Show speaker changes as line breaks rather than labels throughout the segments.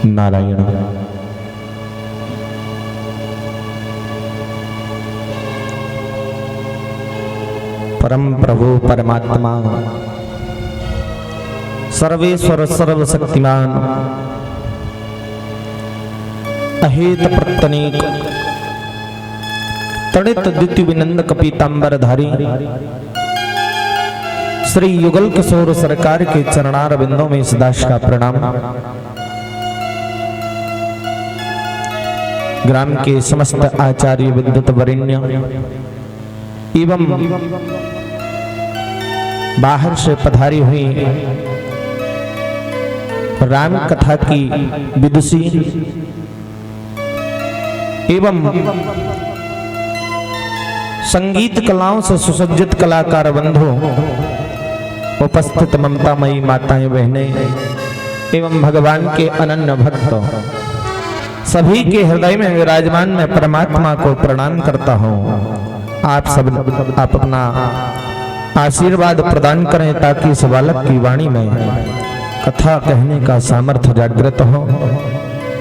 नारायण। परम प्रभु परमात्मा सर्वेश्वर सर्वशक्तिमान अहेत प्रत्यनीक तड़ित द्वितीय विनंदक पीतांबरधारी श्री युगल किशोर सरकार के चरणार बिंदों में सदाश का प्रणाम। ग्राम के समस्त आचार्य विद्वत वरेण्य एवं बाहर से पधारी हुई राम कथा की विदुषी एवं संगीत कलाओं से सुसज्जित कलाकार बंधु, उपस्थित ममतामयी माताएं बहनें एवं भगवान के अनन्य भक्तों, सभी के हृदय में विराजमान मैं परमात्मा को प्रणाम करता हूँ। आप अपना आशीर्वाद प्रदान करें ताकि इस बालक की वाणी में कथा कहने का सामर्थ्य जागृत हो।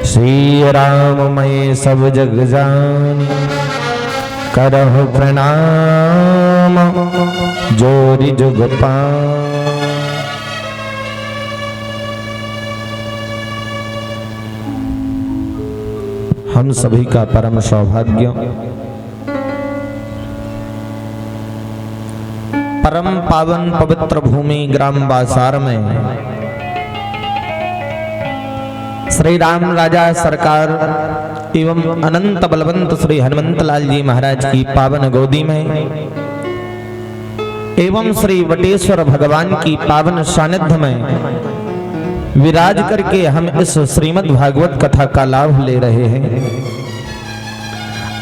श्री राम मैं सब जग जानी करहु प्रणाम जोरी जुग पान। हम सभी का परम सौभाग्य परम पावन पवित्र भूमि ग्राम बासार में श्री राम राजा सरकार एवं अनंत बलवंत श्री हनुमंत लाल जी महाराज की पावन गोदी में एवं श्री वटेश्वर भगवान की पावन सानिध्य में विराज करके हम इस श्रीमद् भागवत कथा का लाभ ले रहे हैं।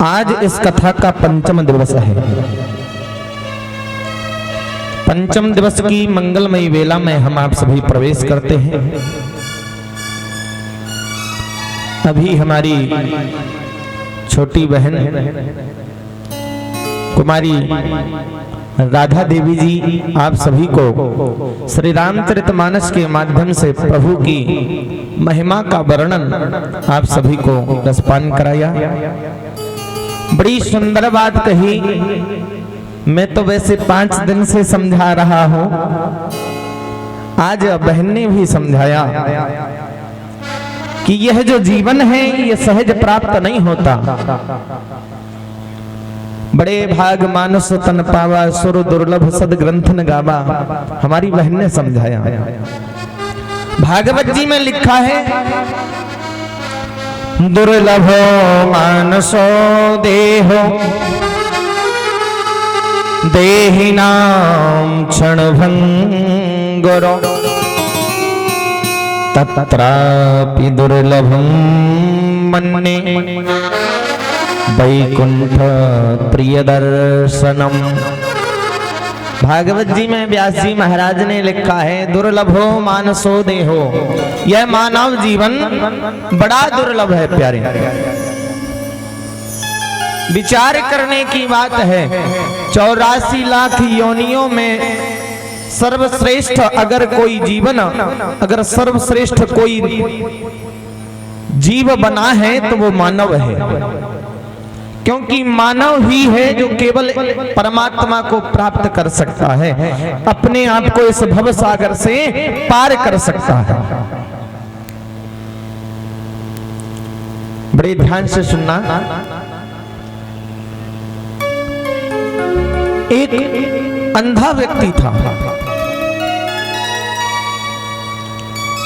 आज इस कथा का पंचम दिवस है। पंचम दिवस की मंगलमयी वेला में हम आप सभी प्रवेश करते हैं। अभी हमारी छोटी बहन कुमारी राधा देवी जी आप सभी को श्री रामचरितमानस के माध्यम से प्रभु की महिमा का वर्णन आप सभी को रसपान कराया। बड़ी सुंदर बात कही। मैं तो वैसे 5 दिन से समझा रहा हूं, आज बहन ने भी समझाया कि यह जो जीवन है यह सहज प्राप्त नहीं होता। बड़े भाग मानस तन पावा सुर दुर्लभ सद ग्रंथन गावा। हमारी बहन ने समझाया। भागवत जी में लिखा है दुर्लभो मानसो देहो देहिनां क्षणभंगुरो तत्रापि दुर्लभं मन्ये वैकुंठ प्रिय दर्शनम। भागवत जी में व्यास जी महाराज ने लिखा है दुर्लभो मानसो देहो, यह मानव जीवन बड़ा दुर्लभ है प्यारे। विचार करने की बात है। 84 लाख योनियों में सर्वश्रेष्ठ अगर कोई जीवन, अगर सर्वश्रेष्ठ कोई जीव बना है तो वो मानव है, क्योंकि मानव ही है जो केवल परमात्मा को प्राप्त कर सकता है, अपने आप को इस भव सागर से पार कर सकता है। बड़े ध्यान से सुनना। एक अंधा व्यक्ति था।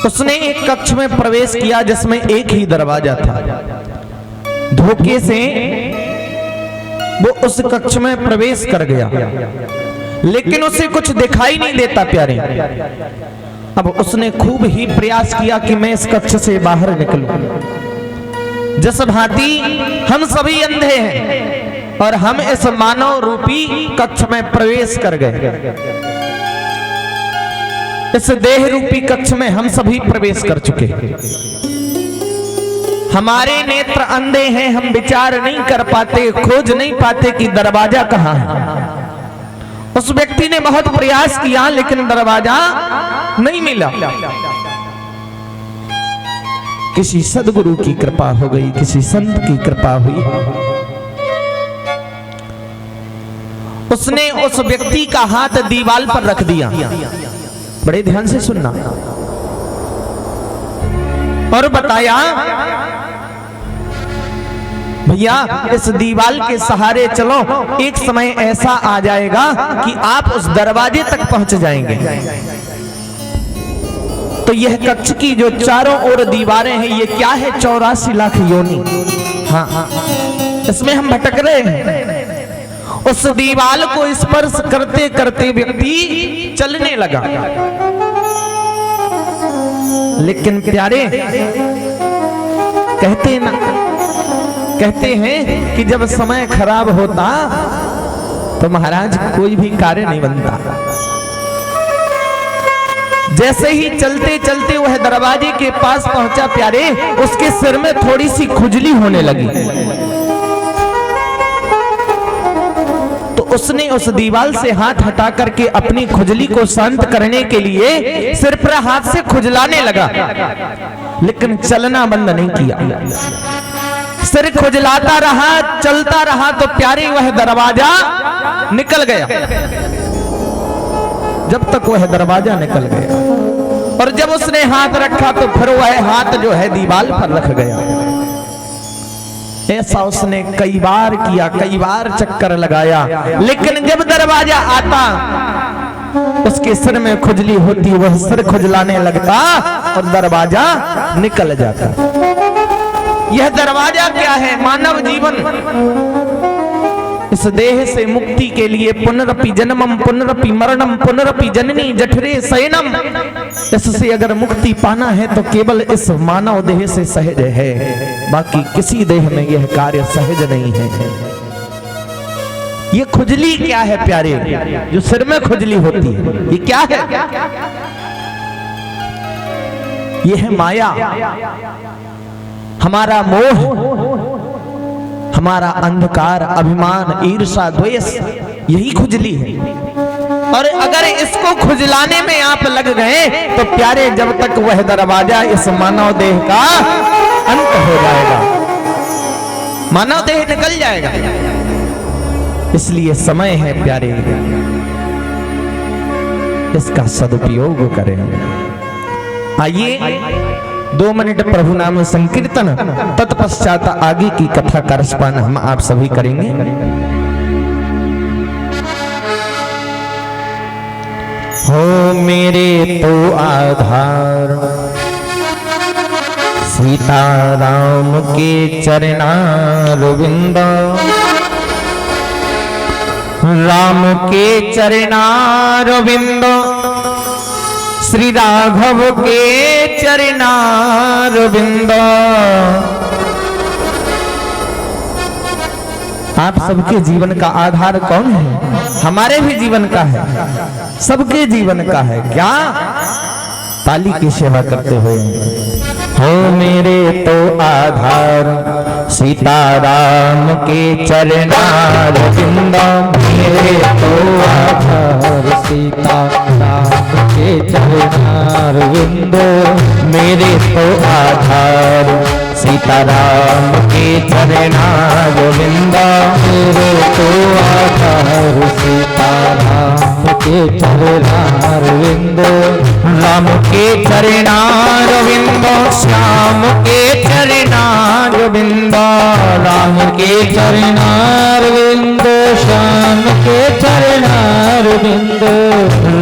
उसने एक कक्ष में प्रवेश किया जिसमें एक ही दरवाजा था। धोखे से वो उस कक्ष में प्रवेश कर गया, लेकिन उसे कुछ दिखाई नहीं देता प्यारे। अब उसने खूब ही प्रयास किया कि मैं इस कक्ष से बाहर निकलूं। जिस भांति हम सभी अंधे हैं और हम इस मानव रूपी कक्ष में प्रवेश कर गए। इस देह रूपी कक्ष में हम सभी प्रवेश कर चुके हैं। हमारे नेत्र अंधे हैं, हम विचार नहीं कर पाते, खोज नहीं पाते कि दरवाजा कहाँ है। उस व्यक्ति ने बहुत प्रयास किया लेकिन दरवाजा नहीं मिला। किसी सदगुरु की कृपा हो गई, किसी संत की कृपा हुई, उसने उस व्यक्ति का हाथ दीवार पर रख दिया। बड़े ध्यान से सुनना। और बताया, भैया इस दीवार के सहारे चलो, एक समय ऐसा आ जाएगा कि आप उस दरवाजे तक पहुंच जाएंगे। तो यह कक्ष की जो चारों ओर दीवारें हैं, ये क्या है? 84 लाख योनि। हाँ, इसमें हम भटक रहे हैं। उस दीवार को स्पर्श करते करते व्यक्ति चलने लगा। लेकिन प्यारे कहते हैं कि जब समय खराब होता तो महाराज कोई भी कार्य नहीं बनता। जैसे ही चलते चलते वह दरवाजे के पास पहुंचा प्यारे, उसके सिर में थोड़ी सी खुजली होने लगी। तो उसने उस दीवार से हाथ हटा करके अपनी खुजली को शांत करने के लिए सिर पर हाथ से खुजलाने लगा, लेकिन चलना बंद नहीं किया। सिर खुजलाता रहा, चलता रहा, तो प्यारे वह दरवाजा निकल गया। जब तक वह दरवाजा निकल गया, और जब उसने हाथ रखा तो फिर वह हाथ जो है दीवार पर रख गया। ऐसा उसने कई बार किया, कई बार चक्कर लगाया, लेकिन जब दरवाजा आता उसके सिर में खुजली होती, वह सिर खुजलाने लगता और दरवाजा निकल जाता। यह दरवाजा क्या है? मानव जीवन। इस देह से मुक्ति के लिए पुनरपि जन्मम पुनरपि मरणम पुनरपि जननी जठरे शयनम, इससे अगर मुक्ति पाना है तो केवल इस मानव देह से सहज है, बाकी किसी देह में यह कार्य सहज नहीं है। ये खुजली क्या है प्यारे, जो सिर में खुजली होती है, ये क्या है? ये है माया, हमारा मोह, हमारा अंधकार, अभिमान, ईर्षा, द्वेष, यही खुजली है। और अगर इसको खुजलाने में आप लग गए तो प्यारे जब तक वह दरवाजा इस मानव देह का अंत हो जाएगा, मानव देह निकल जाएगा। इसलिए समय है प्यारे, इसका सदुपयोग करें। आइए 2 मिनट प्रभु नाम संकीर्तन, तत्पश्चात आगे की कथा का रसपान हम आप सभी करेंगे। हो मेरे तो आधार सीताराम के चरणारविंद, राम के चरणारविंद, श्री राघव के चरणारविंद। आप सबके जीवन का आधार कौन है? हमारे भी जीवन का है, सबके जीवन का है। क्या? ताली की सेवा करते हुए। हो मेरे तो आधार सीताराम के चरणारविंद, मेरे तो आधार सीताराम के चरणारविंद, मेरे तो आधार सीताराम के चरणारविंद, मेरे तो आधार सीताराम के चरणारविंद, राम के चरणारविंद, श्याम के चरणारविंद, राम के चरणारविंद, श्याम के चरणारविंद,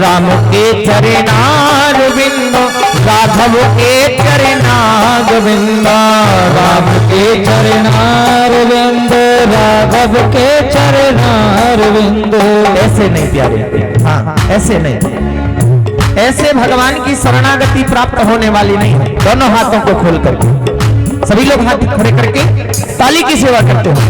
राम के चरणारविंद, राघव के चरणारविंद, राम के चरणारविंद, राघव के चरणारविंद। ऐसे नहीं प्यारे, हाँ ऐसे नहीं, ऐसे भगवान की शरणागति प्राप्त होने वाली नहीं है। दोनों हाथों को खोल करके सभी लोग हाथ खड़े करके ताली की सेवा करते हैं।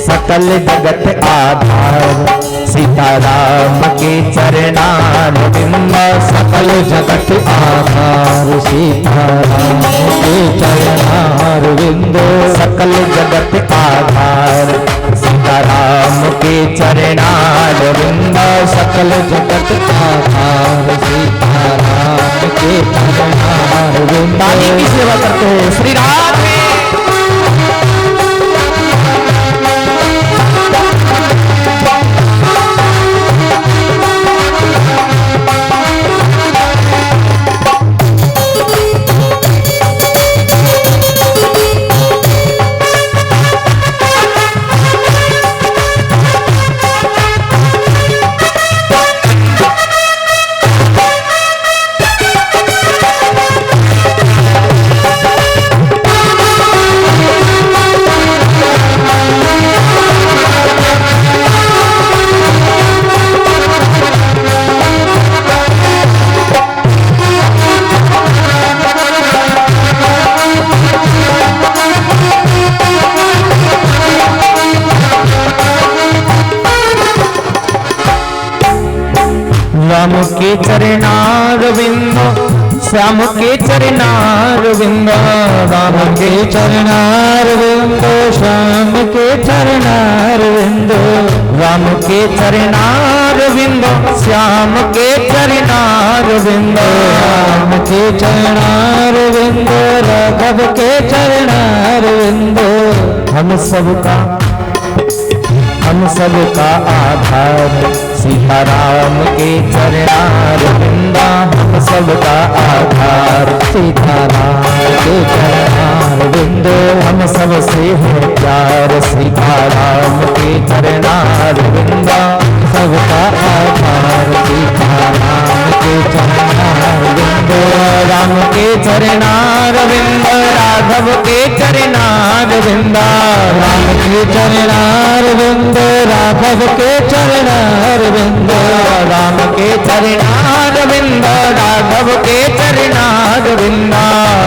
सकल जगत आधार सीताराम के चरणारविंद, सकल जगत आधार सीताराम के चरणारविंद, सकल जगत आधार सीताराम के चरणारविंद, सकल जगत आधार सीताराम के चरणारविंद। ताली की सेवा करते श्री राधे। राम के चरणारविंद श्याम के चरणारविंद राम के चरणारविंद श्याम के चरणारविंद राम के चरणारविंद श्याम के चरणारविंद राम के चरणारविंद राघव के चरणारविंद हम सबका आधार सीताराम के चरणारविंद हम सबका आधार सीताराम के चरणारविंद हम सबसे है प्यार सीताराम के चरणारविंद सबका आधार सीताराम के चरणारविंद राम के चरणारविंद राघव के चरणारविंद राम के चरणारविंद राघव के चरणारविंद राम के चरणारविंद राघव के चरणारविंद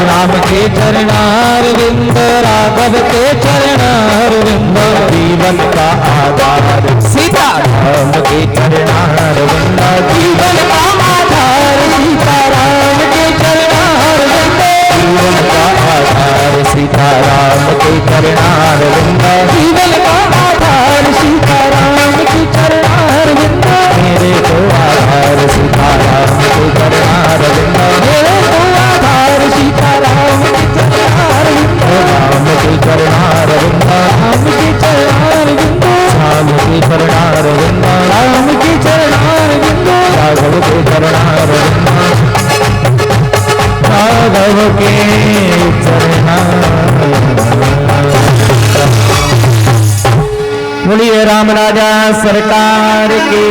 राम के चरणारविंद राघव के चरणारविंद जीवन का आधार सीताराम के चरणारविंद जीवन का आधार सीताराम के चरणारविंद जीवन का आधार सीताराम के चरणारविंद जीवन का आधार सीताराम के चरणारविंद मेरे को आधार सीताराम के चरणारविंद मेरे को आधार सीताराम के चरणारविंद राम के चरणारविंद राम के चरणारविंद राम के चरणारविंद राम के चरणारविंद राघव के चरणारविंद राघव के बोलिए राम राजा सरकार की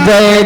जय।